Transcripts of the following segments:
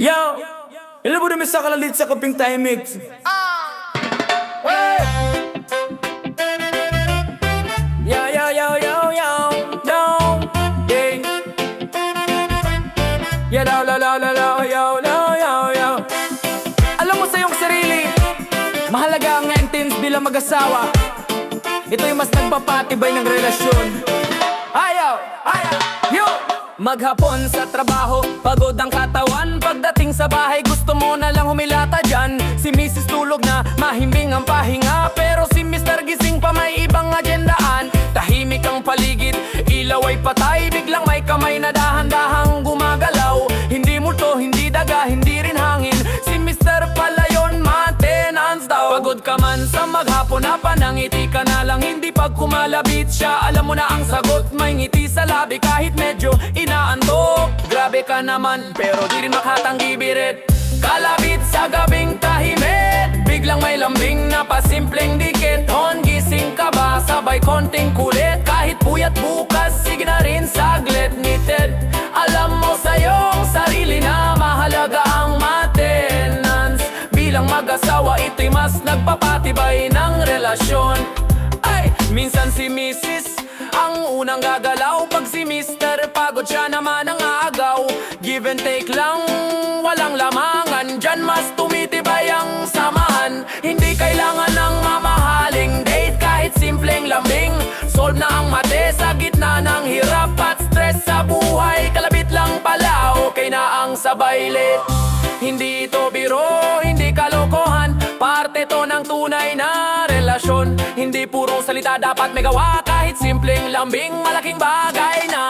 Yo, ilan mo namin sa kalalit sa kaping tayo mix. Yo, yo, yo, yo, yo, yo, yeah. Yeah, la, la, la, la, la, yo, yo, yo, yo. Alam mo sa iyong sarili, mahalaga ang maintenance bilang mag-asawa. Ito yung mas nagpapatibay ng relasyon. Ayaw, ayaw, yo. Maghapon sa trabaho, pagod ang katawan. Pagdating sa bahay, gusto mo na lang humilata dyan. Si Mrs. tulog na, mahimbing ang pahinga. Pero si Mr. gising pa, may ibang agendaan. Tahimik ang paligid, ilaw ay patay. Biglang may kamay na dahan-dahang gumagalaw. Hindi multo, hindi daga, hindi rin hangin. Si Mr. pala yun, maintenance daw. Pagod ka man sa maghapon, panangiti ka na lang. Hindi pag kumalabit siya, alam mo na ang sagot. May ngiti sa labi kahit medyo inaantok. Grabe ka naman, pero di rin makatanggi birit. Kalabit sa gabing tahimik, biglang may lambing na pasimpleng dikit. Hon, gising ka ba? Sabay konting kulit. Kahit puyat bukas, sige na rin saglit. Knitted, alam mo sa iyong sarili na mahalaga ang maintenance. Bilang mag-asawa, ito'y mas nagpapatibay ng relasyon. Ay, minsan si Mrs. ang unang gagalaw. Pag si Mr. pagod, siya naman ang agaw. Give and take lang, walang lamangan. Diyan mas tumitibay ang samahan. Hindi kailangan ng mamahaling date, kahit simpleng lambing. Solve na ang mate sa gitna ng hirap at stress sa buhay. Kalabit lang pala, okay na ang sabay late. Hindi ito biro, hindi kalokohan. Parte to ng tunay na relasyon. Hindi puro salita, dapat may gawa. Kahit simpleng lambing, malaking bagay na.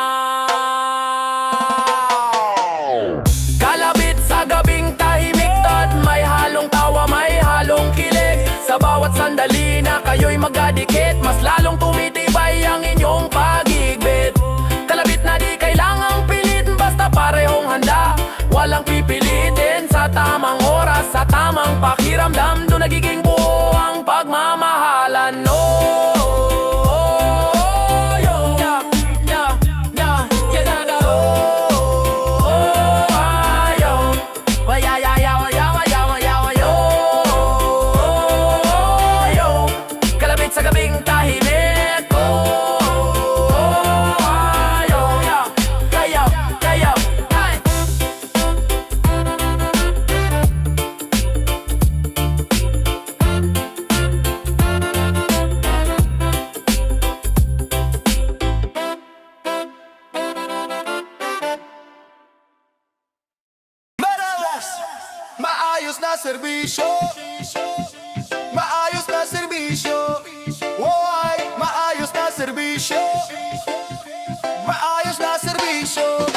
Kalabit sa gabing tahimik, at may halong tawa, may halong kilig. Sa bawat sandali na kayo'y magkadikit, mas lalong tumitibay ang inyong pag-ibig. Kalabit na di kailangang pilit, basta parehong handa. Walang pipilitin, sa tamang oras, sa tamang pakiramdam. Doon nagiging buo ang pagmamahalan. Kalabit sa gabing tahimik, kayaw, kayaw, ay. Maayos na serbisyo, maayos na serbisyo. Woy, maayos na serbisyo, maayos na serbisyo.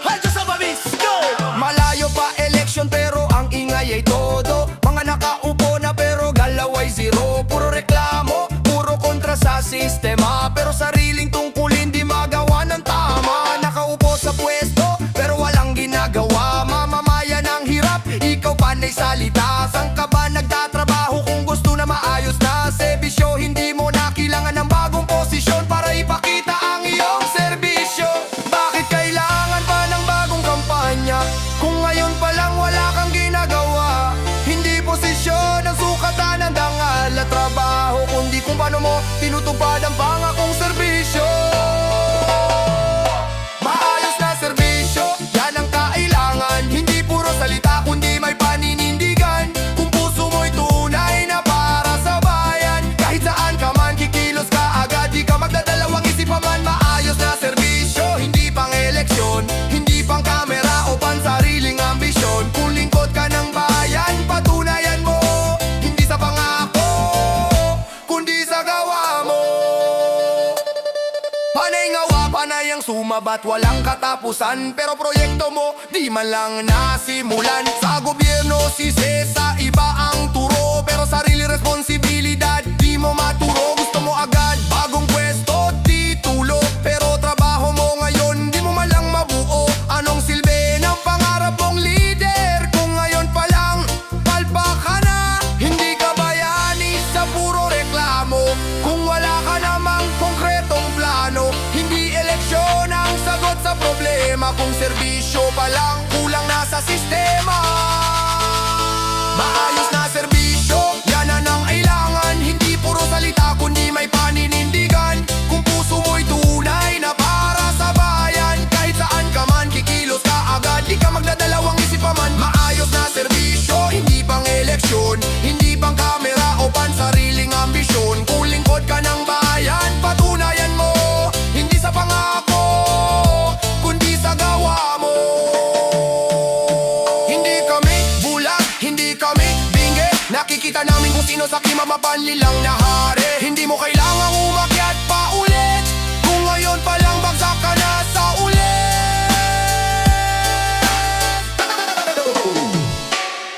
Hadyo sa babis, go! Malayo pa eleksyon pero ang ingay ay todo. Mga nakaupo na pero galaw ay zero. Puro reklamo, puro kontra sa sistema. Pero sariling tungkulin di magawa ng tama. Nakaupo sa pwesto pero walang ginagawa. Mamamayan ng hirap, ikaw panay salita. Saan ka ba nagtatrabaho kung gusto na maayos na serbisyo? Hindi mo na kailangan ng bagong posisyon para ipakita ang iyong serbisyo. Bakit kailangan pa ng bagong kampanya kung ngayon pa lang wala kang ginagawa? Hindi posisyon ang sukatan ng dangal at trabaho, kundi kung paano mo tinutupad ang pangakong serbisyo. Maayos na serbisyo, yan ang kailangan. Hindi puro salita kundi may paninindigan. Kung puso mo'y tunay na para sa bayan, kahit saan ka man kikilos ka agad, di ka magdadalawang isip pa man. Maayos na serbisyo, hindi pang eleksyon, hindi pang kamera o pansariling ambisyon. Kung lingkod ka ng bayan, patunayan mo, hindi sa pangako kundi sa gawa mo. Panay ngawa, panay ang sumabat, walang katapusan. Pero proyekto mo, di man lang nasimulan. Sa gobyerno sise, sa iba ang turo. Pero sarili responsibilidad, di mo maturo. Gusto mo agad, bagong pwesto, titulo. Pero trabaho mo ngayon, di mo man lang mabuo. Anong silbi ng pangarap mong leader kung ngayon pa lang palpak ka na? Hindi ka bayani sa puro reklamo kung wala ka namang konkretong plano. Hindi eleksyon ang sagot sa problema kung serbisyo pa lang kulang na sa sistema. Maayos na serbisyo, yan ang kailangan. Hindi puro salita kundi may paninindigan. Kung puso mo'y tunay na para sa bayan, kahit saan ka man kikilos ka agad, di ka magdadalawang isip pa man. Maayos na serbisyo, hindi pang eleksyon, hindi pang kamera o pansariling ambisyon. Kung lingkod ka ng bayan, patunayan mo, hindi sa pangako kundi sa gawa mo. Hindi kami bulag, hindi kami bingi, nakikita namin kung sino sa klima mapanlilang na hari. Hindi mo kailangang umakyat pa ulit, kung ngayon pa lang bagsak ka na sa ulit.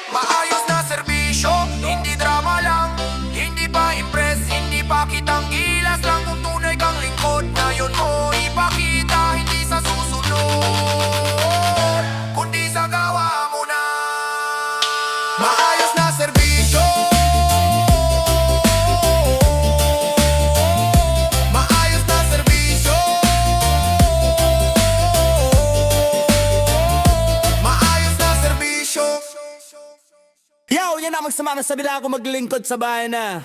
Maayos na serbisyo, hindi drama lang, hindi pa impress, hindi pa kitang gilas lang. Kung tunay kang lingkod, ngayon mo ipakita, hindi sa susunod kundi sa gawa mo na. Maayos na serbisyo, maayos na serbisyo, maayos na serbisyo. Yo, yan na magsama sa bila ako maglingkod sa bayan na.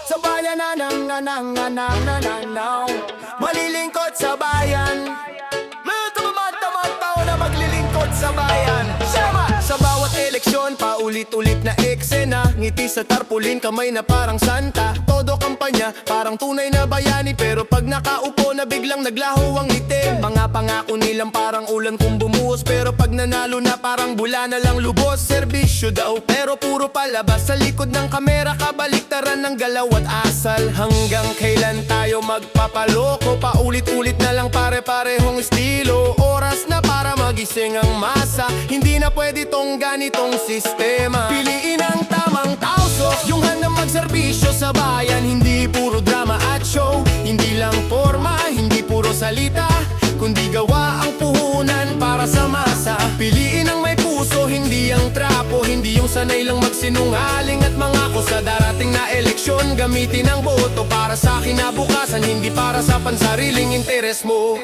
Sa bayan na malilingkod sa bayan. Tama na maglilingkod sa bayan. Sa bawat eleksyon, paulit-ulit na eksena. Ngiti sa tarpulin, kamay na parang santa. Todo kampanya, parang tunay na bayani. Pero pag nakaupo na biglang naglaho ang ngiti. Mga pangako nilang parang ulan kung bumuhos. Pero pag nanalo na parang bula na lang lubos. Serbisyo daw, pero puro palabas. Sa likod ng kamera, kabaliktaran ng galaw at asal. Hanggang kailan tayo magpapaloko? Paulit-ulit na lang pare-parehong estilo. Oras na para magising ang masa. Hindi na pwede tong ganitong sistema. Piliin ang tamang tao, yung handang magserbisyo sa bayan. Hindi puro drama at show, hindi lang forma, hindi puro salita, kundi gawa ang puhunan para sa masa. Piliin ang may puso, hindi ang trapo, hindi yung sanay lang magsinungaling at mangako sa darating na eleksyon. Gamitin ang boto para sa kinabukasan, hindi para sa pansariling interes mo.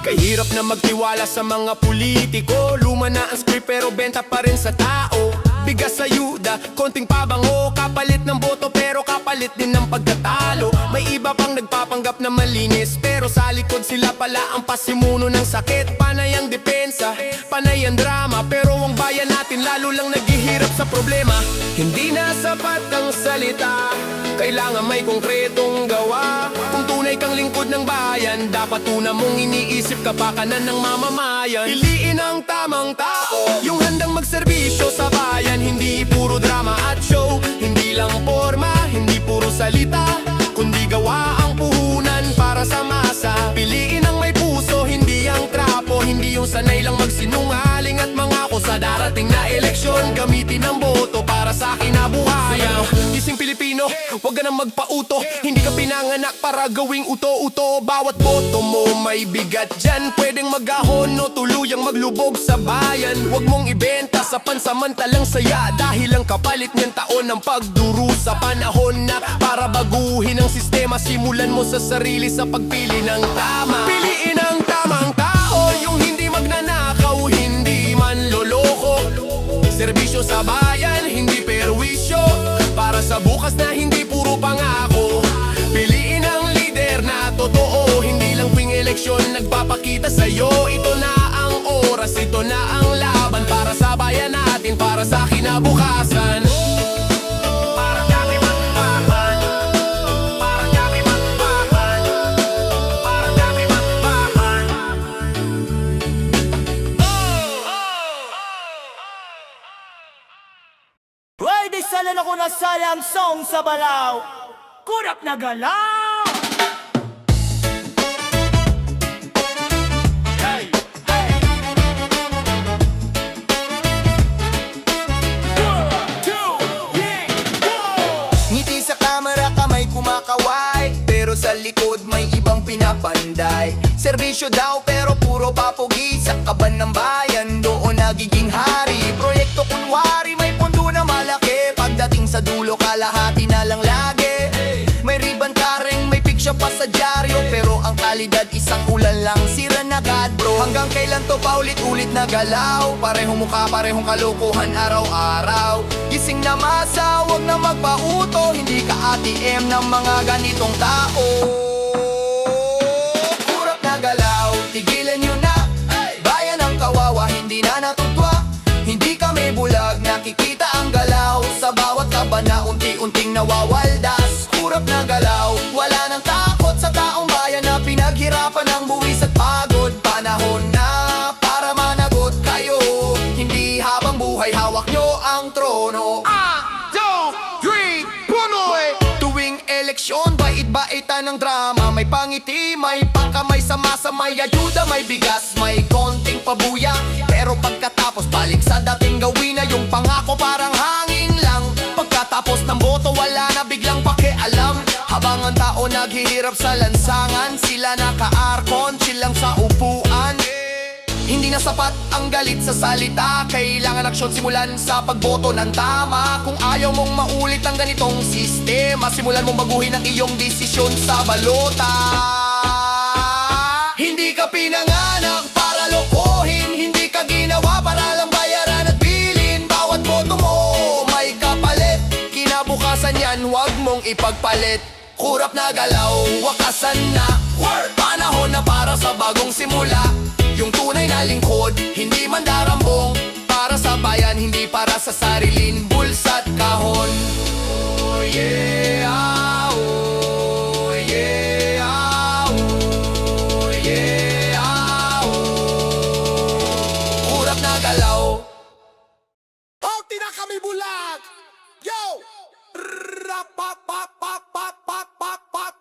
Kahirap na magtiwala sa mga politiko. Luma na ang script pero benta pa rin sa tao. Bigas sa yuda, konting pabango, kapalit ng boto pero kapalit din ng pagkatalo. May iba pang nagpapanggap na malinis, pero sa likod sila pala ang pasimuno ng sakit. Panay ang depensa, panay ang drama, pero ang bayan natin lalo lang naghihirap sa problema. Hindi na sapat ang salita, kailangan may konkretong gawa. Kung tunay kang lingkod ng bayan, dapat una mong iniisip kapakanan ng mamamayan. Piliin ang tamang tao, yung handang magserbisyo sa bayan. Hindi puro drama at show, hindi lang forma, hindi puro salita, kundi gawa ang puhunan para sa masa. Piliin ang may puso, hindi ang trapo, hindi yung sanay lang magsinungaling at mangako sa darating na eleksyon. Gamitin ang boto para sa kinabukayan. Gising Pilipino, huwag ka nang magpauto, hindi ka pinanganak para gawing uto-uto. Bawat boto mo may bigat dyan, pwedeng magahon o tuluyang maglubog sa bayan. Huwag mong ibenta sa pansamantalang saya, dahil ang kapalit niyan taon ng pagdurusa. Panahon na para baguhin ang sistema, simulan mo sa sarili sa pagpili ng tama. Piliin ang tamang tao, yung hindi magnanakaw, hindi manloloko. Serbisyo sa bayan, hindi perwisyo, para sa bukas na hindi puro pangako. Piliin ang lider na totoo, hindi lang tuwing eleksyon nagpapakita sa'yo. Ito na ang oras, ito na ang laban, para sa bayan natin, para sa kinabukasan. Para kami magbaban, para kami magbaban, para kami magbaban. Uy, di sana na ko nasayang song sa balaw. Kurap na galaw. Hey, hey. 1, 2, yeah, go! Ngiti sa kamera, kamay kumakaway, pero sa likod may ibang pinapanday. Serbisyo daw pero puro papugi, sa kaban ng bayan doon nagiging hari. Proyekto kunwari, may pundo na malaki, pagdating sa dulo kalahati na lang lagi. May ribbon carring, may picture pa sa dyaryo, pero ang kalidad, isang ulan lang sira na agad bro. Hanggang kailan to paulit-ulit na galaw? Parehong mukha, parehong kalukuhan araw-araw. Gising na masa, wag na magpauto, hindi ka ATM ng mga ganitong tao. Kurap na galaw, tigilan nyo na. Bayan ng kawawa, hindi na natutwa. Hindi kami bulag, nakikita ang galaw. Sa bawat laban na unti-unting nawawaldas. Kurap na galaw, wala nang takot sa taong bayan na pinaghirapan ng buwis at pagod. Panahon na para managot kayo, hindi habang buhay hawak nyo ang trono. 1, 2, 3, punoy! Tuwing eleksyon, bait-baitan ng drama. May pangiti, may pangkamay sa masa, may ayuda, may bigas, may konting pabuya. Pero pagkatapos, balik sa dating gawin na yung pangako parang hangin lang. Pagkatapos ng boto, wala na biglang pakialam. Habang ang tao naghihirap sa lansangan, sila naka-arkon, chill lang sa upuan. Hindi na sapat ang galit sa salita, kailangan aksyon simulan sa pagboto ng tama. Kung ayaw mong maulit ang ganitong sistema, simulan mong baguhin ang iyong desisyon sa balota. Hindi ka pinanganak para lokohin, hindi ka ginawa para lang bayaran at bilin. Bawat boto mo may kapalit, kinabukasan yan huwag mong ipagpalit. Kurap na galaw, wakasan na. Panahon na para sa bagong simula. Yung tunay na lingkod, hindi mandarambong. Para sa bayan, hindi para sa sariling bulsa at kahon. Oh yeah, oh yeah, oh yeah, oh. Kurap na galaw. Oh, di na kami bulag! Yo! Rap-pap-pap-pap-pap-pap-pap-pap.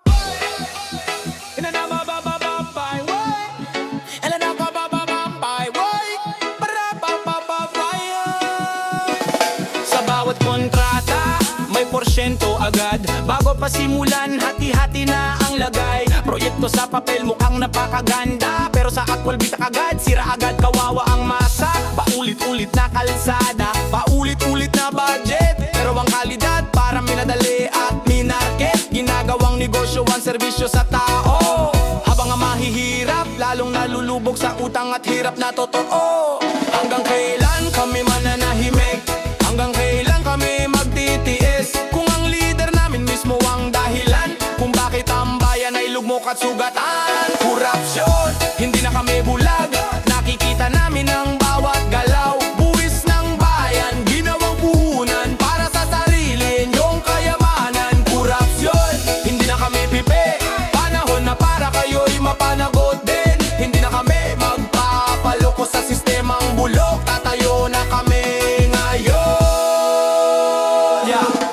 Sa bawat kontrata, may porsyento agad. Bago pa simulan, hati-hati na ang lagay. Proyekto sa papel mukhang napakaganda, pero sa aktwal bitak agad, sira agad, kawawa ang masa. Paulit-ulit na kalsada, paulit-ulit na budget, pero ang kalidad para minadali at minarket. Ginagawang negosyo ang serbisyo sa tao, habang ang mahihirap lalong nalulubog sa utang at hirap na totoo. Hanggang kailan kami mananahimik? Hanggang kailan kami magtitiis? Kung ang leader namin mismo ang dahilan kung bakit ang bayan ay lugmok at sugatan. Korupsyon, hindi na kami bulag, nakikita namin ang bawat galaw. Buwis ng bayan, ginawang puhunan para sa sarili yung kayamanan. Korupsyon, hindi na kami pipi, panahon na para kayo'y mapanagot din. Hindi na kami magpapaloko sa sistemang bulok, tatayo na kami ngayon.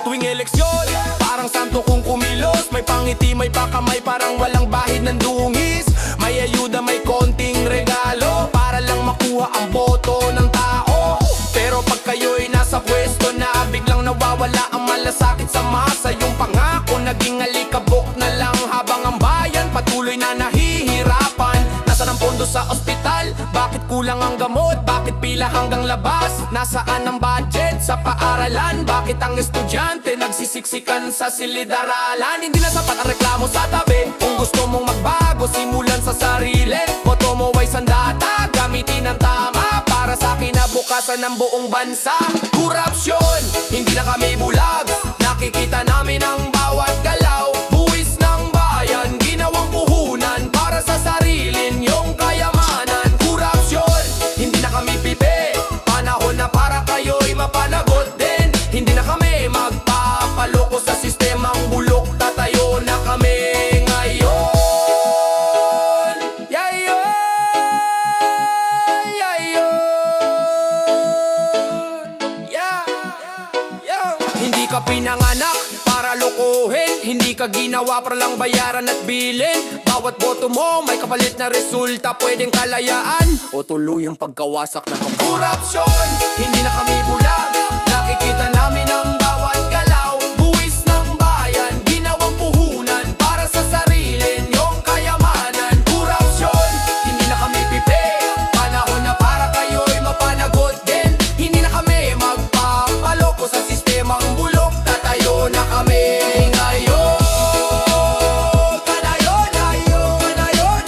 Tuwing eleksyon, parang santo kung kumilos. May pangiti, may pakamay, parang walang bahid ng dungis. May ayuda, may konting regalo para lang makuha ang boto ng tao. Pero pag kayo'y nasa pwesto na, biglang nawawala ang malasakit sa masa. Yung pangako naging alikabok na lang, habang ang bayan patuloy na nahihirapan. Nasaan ang pondo sa ospital? Bakit kulang ang gamot? Bakit pila hanggang labas? Nasaan ang budget sa paaralan? Bakit ang estudyante nagsisiksikan sa silid-aralan? Hindi na sapat ang reklamo sa tabi. Kung gusto mong magbago, simulan sa sarili. Boto mo ay sandata, gamitin ang tama para sa kinabukasan ng buong bansa. Korupsyon, hindi na kami bulag, nakikita namin ang bawat galaw. Buwis ng bayan, ginawang puhunan para sa sarilin yung kayamanan. Korupsyon, hindi na kami pipi, panahon na para kayo'y mapanagot din. Hindi na kami magpapaloko sa sistemang bulok, tatayo na kami ngayon. Hindi ka pinanganak para lokohin, hindi ka ginawa para lang bayaran at bilin. Bawat boto mo may kapalit na resulta, pwedeng kalayaan o tuluyang pagkawasak ng korupsyon. Hindi na kami bulag, nakikita namin ang bawat galaw. Buwis ng bayan, ginawang puhunan para sa sarilin yung kayamanan. Korupsyon, hindi na kami pipi, panahon na para kayo'y mapanagot din. Hindi na kami magpapaloko sa sistemang bulok, tatayo na kami ngayon. Kanayon, ayon, kanayon,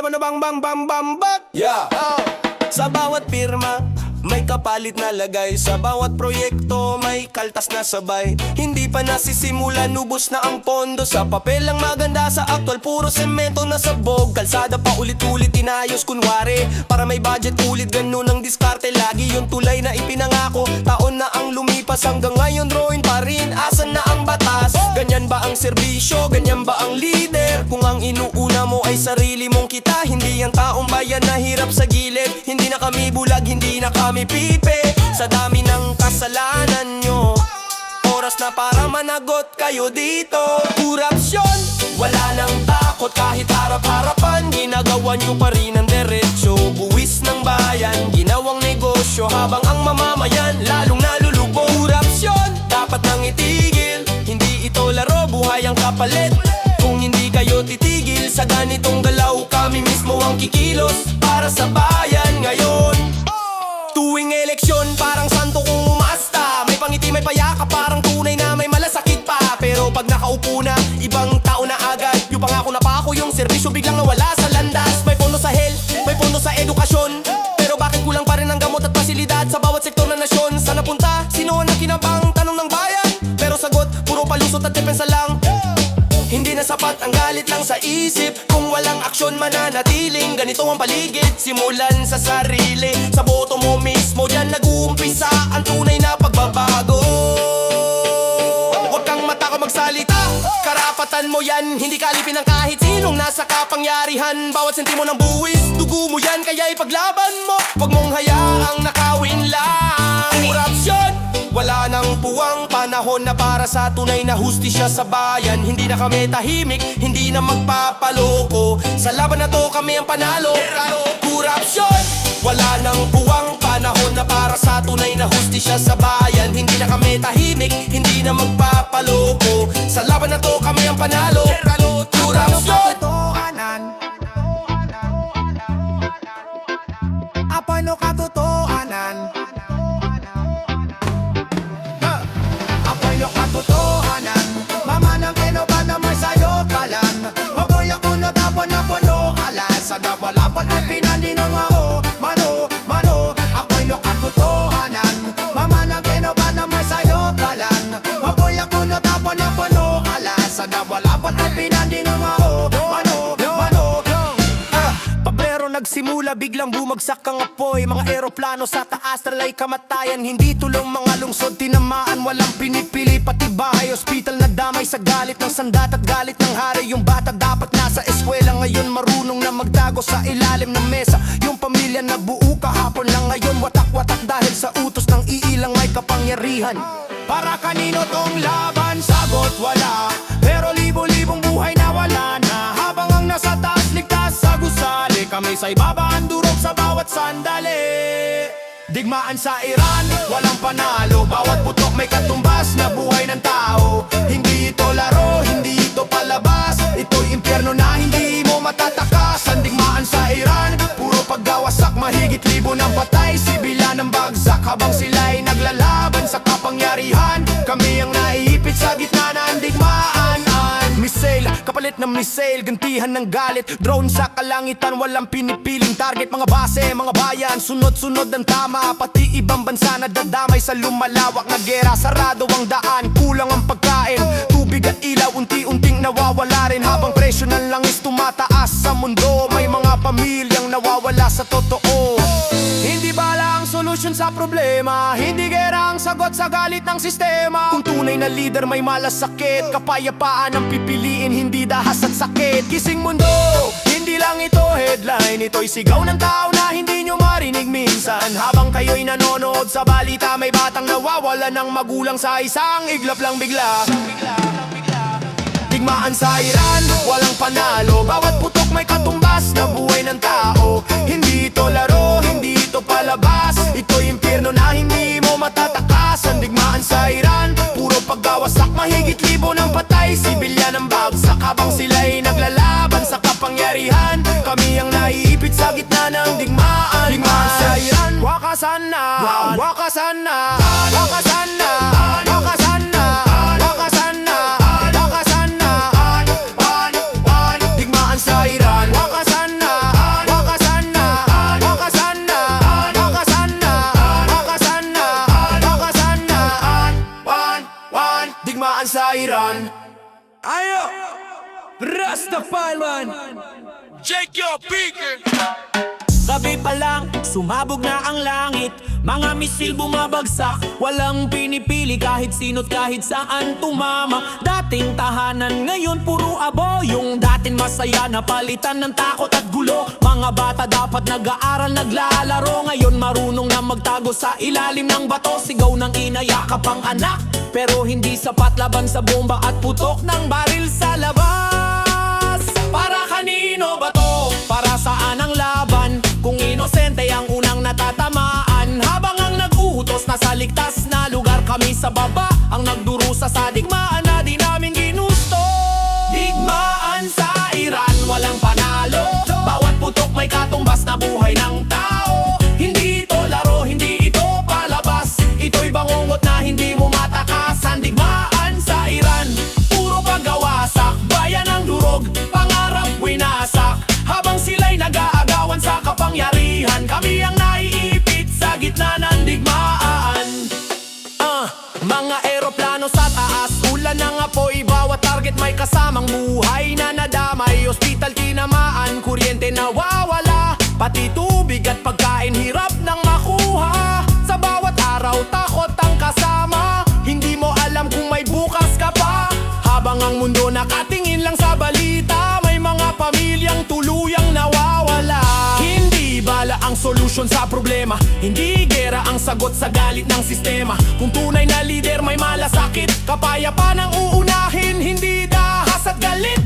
bano bang bang bang bang bang. Yeah. Sa bawat pirma may kapalit na lagay. Sa bawat proyekto may kaltas na sabay. Hindi pa nasisimula, nubos na ang pondo. Sa papel lang maganda, sa aktual puro semento na sabog. Kalsada pa ulit-ulit inayos kunwari, para may budget ulit, ganun ang diskarte. Lagi yung tulay na ipinangako. Taon na ang lumipas, hanggang ngayon drawing pa rin. Asan na ang batas? Ganyan ba ang serbisyo? Ganyan ba ang leader? Kung ang inuuna mo ay sarili mong kita, hindi ang taong bayan na hirap sa gilid. Hindi na kami bulag, hindi na kami pipe. Sa dami ng kasalanan nyo, oras na para managot kayo dito. Korupsyon, wala nang takot kahit harap-harapan. Ginagawa nyo pa rin ang diretsyo. Buwis ng bayan, ginawang negosyo, habang ang mamamayan lalong nalulubog. Korupsyon, dapat nang itigil. Hindi ito laro, buhay ang kapalit. Kung hindi kayo titigil sa ganitong galaw, kami mismo ang kikilos para sa bayan ngayon. Tuwing eleksyon, parang santo kung umasta. May pangiti, may payaka, parang tunay na may malasakit pa. Pero pag nakaupo na, ibang tao na agad. Yung pangako na pa ako, yung serbisyo biglang nawala sa landas. May pondo sa health, may pondo sa edukasyon, pero bakit kulang pa rin ang gamot at pasilidad sa bawat sektor ng nasyon? Saan napunta? Sino ang nakinabang? Tanong ng bayan. Pero sagot, puro palusot at depensa lang. Hindi na sapat ang galit lang sa isip. Kung walang aksyon mananatiling ganito ang paligid. Simulan sa sarili, sa boto mo mismo. Diyan nag-uumpisa ang tunay na pagbabago. Huwag kang matakot magsalita, karapatan mo yan. Hindi kalipin ng kahit sinong nasa kapangyarihan. Bawat sentimo ng buwis, dugo mo yan, kaya ipaglaban mo. Huwag mong hayaang nakawin lang. Korupsyon, wala nang puwang, panahon na para sa tunay na hustisya sa bayan. Hindi na kami tahimik, hindi na magpapaloko. Sa laban na to kami ang panalo. Korupsyon, wala nang puwang, panahon na para sa tunay na hustisya sa bayan. Hindi na kami tahimik, hindi na magpapaloko. Sa laban na to kami ang panalo. Korupsyon, Apano katotohanan? Apoy no katotohanan, mama ng kenoba na may sayo kalan. Maboy ako na tapon na puno alas. Sa dapalapan ay pinandinong ako. Mano, apoy no katotohanan, mama ng kenoba na may sayo kalan. Maboy ako na tapon na puno alas. Sa dapalapan ay pinandinong ako. Pabrero nagsimula, biglang bumagsak ang apoy. Mga eroplano sa taas, tralay kamatayan. Hindi tulong mga lungsod, tinamaan, walang pinipili. Pati bahay, ospital na damay sa galit ng sandat at galit ng hari. Yung bata dapat nasa eskwela, ngayon marunong na magtago sa ilalim ng mesa. Yung pamilya na buo kahapon lang, ngayon watak-watak dahil sa utos ng iilang may kapangyarihan. Para kanino tong laban? Sagot wala, pero libo-libong buhay na wala na. Habang ang nasa taas ligtas sa gusali, kami sa ibaba ang durog sa bawat sandali. Digmaan sa Iran, walang panalo. Bawat putok may katumbas na buhay ng tao. Hindi ito laro, hindi ito palabas. Ito'y impyerno na hindi mo matatakas. Ang digmaan sa Iran, puro paggawasak. Mahigit libo ng patay, sibilyan ng bagsak. Habang sila'y naglalaban sa kapangyarihan, kami ang naiipit sa gitna ng digmaan. Missile, kapalit ng missile, gantihan ng galit. Drone sa kalangitan, walang pinipiling target. Mga base, mga bayan, sunod-sunod ang tama. Pati ibang bansa na dadamay sa lumalawak na gera. Sarado ang daan, kulang ang pagkain. Tubig at ilaw, unti-unting nawawala rin. Habang presyo ng langis tumataas sa mundo, may mga pamilyang nawawala sa totoo. Hindi bala ang solusyon sa problema, hindi gera ang sagot sa galit ng sistema. Kung tunay na leader may malasakit, kapayapaan ang pipiliin, hindi dahas at sakit. Gising mundo, hindi lang ito headline, ito'y sigaw ng tao na hindi nyo marinig minsan. Habang kayo'y nanonood sa balita, may batang nawawala ng magulang sa isang iglap lang bigla. Digmaan sa Iran, walang panalo. Bawat putok may katumbas na buhay ng tao. Hindi ito laro, hindi ito palabas. Ito'y impyerno na hindi mo matatakas. Ang digmaan sa Iran, puro paggawasak. Mahigit libo ng patay, sibilyan ng bagsak. Habang sila'y naglalaban sa kapangyarihan, kami ang naiipit sa gitna ng digmaan. Digmaan sa Iran, wakasan na, wakasan na, wakasan na, wakasan na, wakasan na, wakasan na. Digmaan sa Iran, wakasan na, digmaan sa Iran. Ayo! Rastafari! Shake your speaker. Gabi pa lang, sumabog na ang langit. Mga misil bumabagsak, walang pinipili kahit sino't kahit saan tumama. Dating tahanan, ngayon puro abo. Yung dating masaya na palitan ng takot at gulo. Mga bata dapat nag-aaral, naglalaro. Ngayon marunong na magtago sa ilalim ng bato. Sigaw ng ina, yakap ang anak. Pero hindi sapat laban sa bomba at putok ng baril sa labas. Para kanino ba to? Para saan ang laban? Kung inosente ang unang natatamaan. Habang ang nag-uutos nasa ligtas na lugar, kami sa baba ang nagdurusa sa digmaan na di namin ginusto. Digmaan sa Iran, walang panalo. Bawat putok may katumbas na buhay ng tao. Hindi ito laro, hindi ito palabas. Ito'y bangungot na hindi mo matakasan. Digmaan sa Iran, puro paggawasak. Bayan ang durog, pangarap winasak. Habang sila'y nag-aagawan sa kapangyarihan, kami ang naiipit sa gitna ng digmaan. Mga eroplano sa taas, ulan ng apoy. Bawat target may kasamang buhay na nadamay. Ospital tinamaan, kuryente nawawala. Pati tubig at pagkain hirap nang makuha. Sa bawat araw takot ang kasama. Hindi mo alam kung may bukas ka pa. Habang ang mundo nakatingin lang sa balita, may mga pamilyang tuluyang nawawala. Hindi bala ang solusyon sa problema, hindi gera ang sagot sa galit ng sistema. Kung tunay na lider may malasakit, kapayapaan ang uunahin, hindi dahas at galit.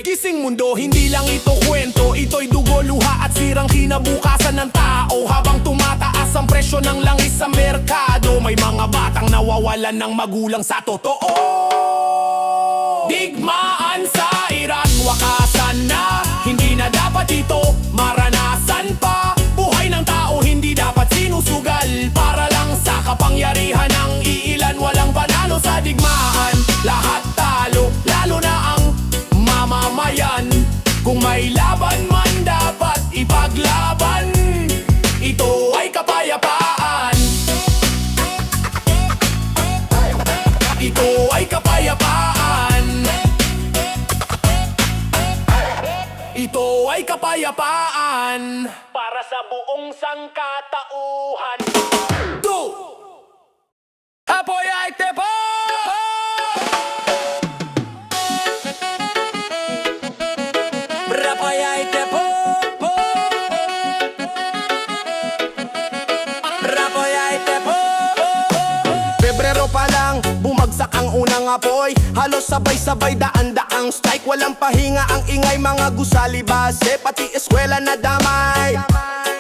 Gising mundo, hindi lang ito kwento. Ito'y dugo, luha at sirang kinabukasan ng tao. Habang tumataas ang presyo ng langis sa merkado, may mga batang nawawalan ng magulang sa totoo. Digmaan sa Iran, wakasan na. Hindi na dapat ito maranasan pa. Buhay ng tao hindi dapat sinusugal para lang sa kapangyarihan ng iilan. Walang panalo sa digmaan, lahat talo, lalo na ang mamamayan. Kung may laban man dapat ipaglaban. Ito ay kapayapaan. Ito ay kapayapaan. Ito ay kapayapaan para sa buong sangkatauhan. Apoy ay tepo! Apoy ay tepo! Apoy ay tepo! Pebrero pa lang, bumagsak ang unang apoy. Halos sabay-sabay daan-daang strike. Walang pahinga ang ingay, mga gusali base, pati eskwela na damay.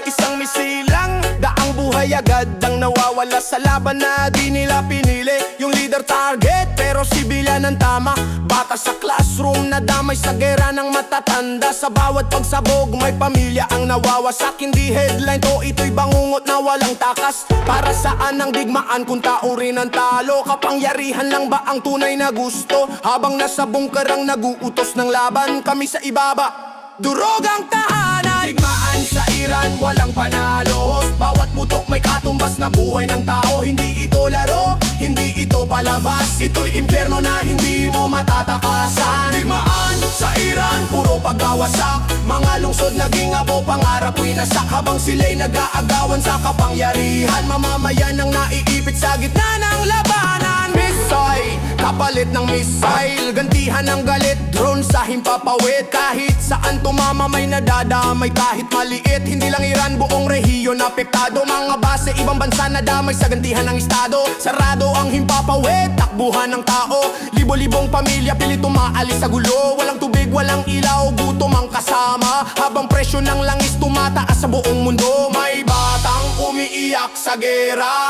Isang misilang, daang buhay agad ang nawawala sa laban na di nila pinili. Yung leader target, pero sibilyan ang tama. Bata sa classroom na damay sa gera ng matatanda. Sa bawat pagsabog, may pamilya ang nawawasak. Hindi headline to, ito'y bangungot na walang takas. Para saan ang digmaan kung tao rin ang talo? Kapangyarihan lang ba ang tunay na gusto? Habang nasa bungker ang naguutos ng laban, kami sa ibaba, durog ang tahanan. Digmaan sa Iran, walang panalo. Bawat putok may katumbas na buhay ng tao. Hindi ito laro, hindi ito palabas. Ito'y impyerno na hindi mo matatakasan. Digmaan sa Iran, puro pagkawasak. Mga lungsod naging abo, pangarap winasak. Habang sila'y nag-aagawan sa kapangyarihan, mamamayan ang naiipit sa gitna ng labanan. Missile, kapalit ng missile, gantihan ng galit, drone sa himpapawid. Kahit saan tumama may nadadamay, kahit maliit. Hindi lang Iran, buong rehiyon apektado. Mga base, ibang bansa na damay sa gantihan ng estado. Sarado ang himpapawid, takbuhan ng tao. Libo-libong pamilya pilit umaalis sa gulo. Walang tubig, walang ilaw, gutom ang kasama. Habang presyo ng langis tumataas sa buong mundo, may batang umiiyak sa gera.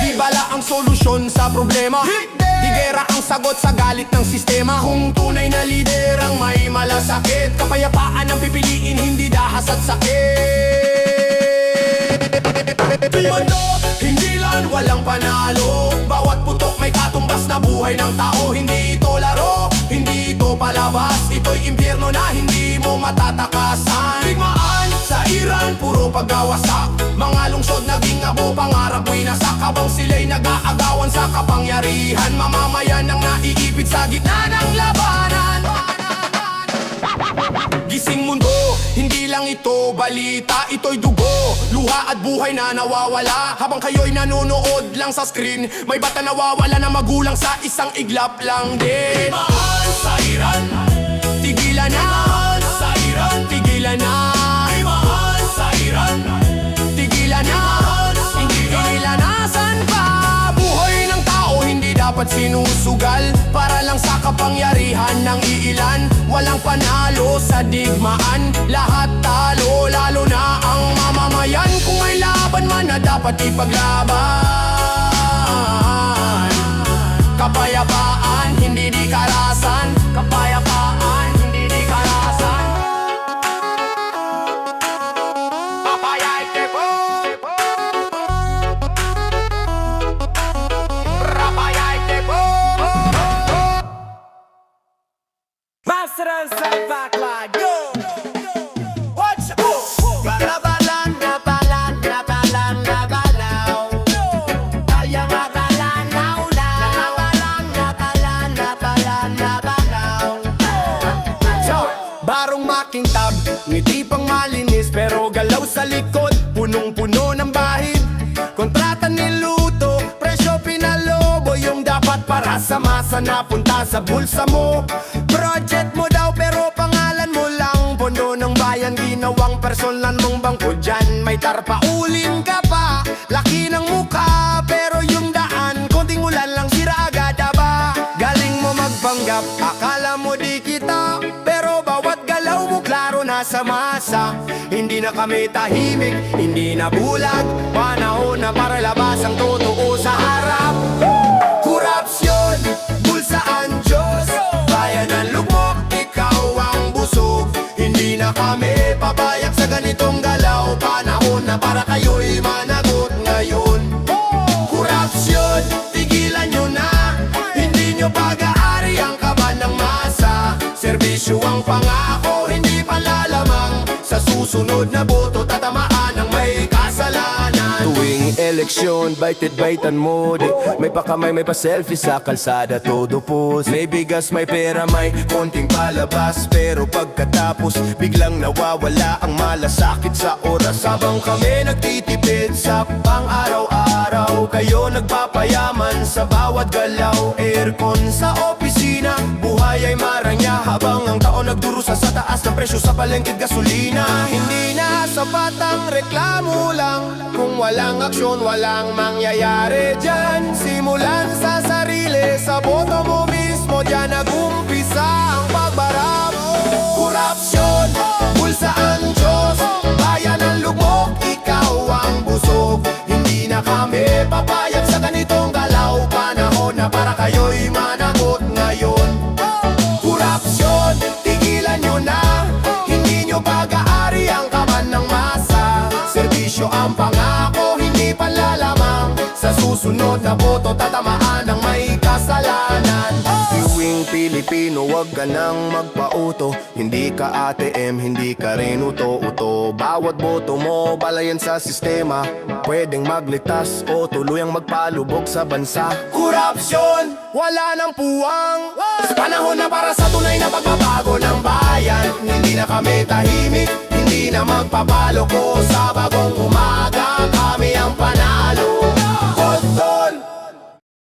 Di bala ang solusyon sa problema, di gera ang sagot sa galit ng sistema. Kung tunay na lider ang may malasakit, kapayapaan ang pipiliin, hindi dahas at sakit. Mundo, hindi lang walang panalo. Bawat putok may katumbas na buhay ng tao. Hindi ito laro, hindi ito palabas. Ito'y impyerno na hindi mo matatakasan. Digmaan sa Iran, puro paggawasak. Mga lungsod naging abo, pangarap winasak. Habang sila'y nag-aagawan sa kapangyarihan. Mamamayan ang naiipit sa gitna ng labanan. Gising mundo, hindi lang ito balita, ito'y dugo, luha at buhay na nawawala. Habang kayo'y nanonood lang sa screen, may bata nawawala na magulang sa isang iglap lang din. Mahal sa Iran, tigilan na. Mahal sa Iran, tigilan na. Mahal sa Iran, tigilan na. Tigilan na. San pa? Buhay ng tao hindi dapat sinusugal para lang sa kapangyarihan ng iilan. Walang panalo sa digmaan, lahat talo, lalo na ang mamamayan. Kung may laban man na dapat ipaglaban, kapayapaan, hindi di karasan. Kapayapaan, hindi di karasan. Papayay tepo, rapayay tepo. Master and set back like go. Watch it. Balabalan, nabalan, nabalan, nabalaw. Kaya mabalan, nauna. Nabalan, nabalan, nabalan, nabalaw. So, barong makintab, ngiti pang malinis, pero galaw sa likod, punong-puno ng bahid. Kontrata niluto, presyo pinalobo, yung dapat para sa masa napunta sa bulsa mo. Project mo daw pero pangalan mo lang, pondo ng bayan ginawang personal mong bangko dyan. May tarpaulin ka pa, laki ng mukha, pero yung daan, konting ulan lang sira agad ba? Galing mo magpanggap, akala mo di kita, pero bawat galaw mo klaro na sa masa. Hindi na kami tahimik, hindi na bulag, panahon na para labas ang totoo sa harap. Korupsyon, bulsaan Diyos, bayan ng lugmok, ikaw ang busog. Hindi na kami papayag sa ganitong galaw, panahon na para kayo'y managot ngayon. Korupsyon, tigilan nyo na, hindi nyo pag-aari ang kaban ng masa. Serbisyo ang pangako, hindi palalamang, sa susunod na boto tatamaan ang may kasalanan. Tuwing eleksyon, baited-baitan mo di. May pakamay, may pa-selfie sa kalsada, todo post. May bigas, may pera, may konting palabas, pero pagkatapos biglang nawawala ang malasakit sa oras. Habang kami nagtitipid sa pang-araw-araw, kayo nagpapayaman sa bawat galaw. Aircon sa opisina, buhay ay maranya, habang ang taon nagdurusa sa taas ng presyo sa palengke gasolina. Hindi na sapat ang reklamo lang, kung walang aksyon, walang mangyayari dyan. Simulan sa sarili, sa boto mo mismo, dyan nag-umpisa ang pagbaramo. Korupsyon, bulsaan Diyos, bayan ng lugmok, ikaw ang busog. Hindi na kami papayag sa ganitong galaw, panahon na para kayo'y managot ngayon. Korupsyon, tigilan nyo na, hindi nyo pag-aari ang kaban ng masa. Serbisyo ang pangako, hindi palalamang, sa susunod na boto tatamaan ang may kasalanan. Tuwing Pilipino, wag ka nang magpauto, hindi ka ATM, hindi ka rin uto-uto. Bawat boto mo, balayan sa sistema, pwedeng magligtas o tuluyang magpalubog sa bansa. Korupsyon, wala nang puwang, panahon na para sa tunay na pagbabago ng bayan. Hindi na kami tahimik, hindi na magpapalo ko sa bagong umaga.